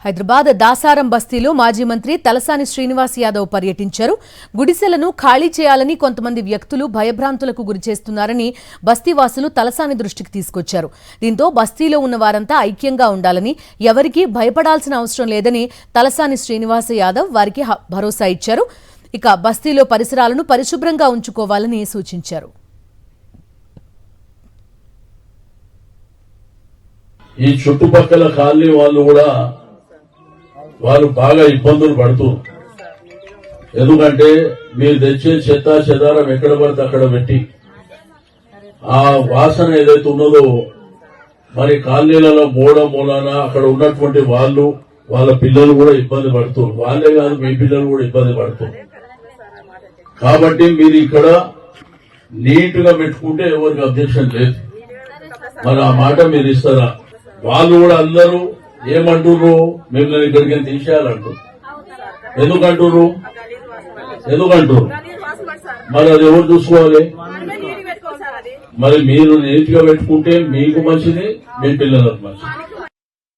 హైదరాబాద్ దాసారం బస్తీలో మాజీ మంత్రి తలసాని శ్రీనివాస్ యాదవ్ పర్యటించారు. గుడిసెలను ఖాళీ చేయాలని కొంతమంది వ్యక్తులు భయభ్రాంతులకు గురిచేస్తున్నారని బస్తీవాసులు తలసాని దృష్టికి తీసుకొచ్చారు. దీంతో బస్తీలో ఉన్న వారంతా ఐక్యంగా ఉండాలని, ఎవరికీ భయపడాల్సిన అవసరం లేదని తలసాని శ్రీనివాస్ యాదవ్ వారికి భరోసా ఇచ్చారు. ఇక బస్తీలో పరిసరాలను పరిశుభ్రంగా ఉంచుకోవాలని సూచించారు. ఈ చుట్టుపక్కల కాలనీ వాళ్ళు బాగా ఇబ్బందులు పడుతున్నారు. ఎందుకంటే మీరు తెచ్చే చెత్త చెదారం ఎక్కడ పడితే అక్కడ పెట్టి ఆ వాసన ఏదైతే ఉన్నదో మరి కాలనీలలో మూలాన అక్కడ ఉన్నటువంటి వాళ్ళ పిల్లలు కూడా ఇబ్బంది పడుతున్నారు. వాళ్ళే కాదు, మీ పిల్లలు కూడా ఇబ్బంది పడుతున్నారు. కాబట్టి మీరు ఇక్కడ నీట్ గా పెట్టుకుంటే ఎవరికి అబ్జెక్షన్ లేదు. మరి ఆ మాట మీరు ఇస్తారా? వాళ్ళు కూడా అందరూ ఏమంటున్నారు, మిమ్మల్ని ఇక్కడికి తీసేయాలంటారు. ఎందుకంటారు? మరి అది ఎవరు చూసుకోవాలి? మరి మీరు నీట్ గా పెట్టుకుంటే మీకు మంచిది, మీ పిల్లలకు మంచిది.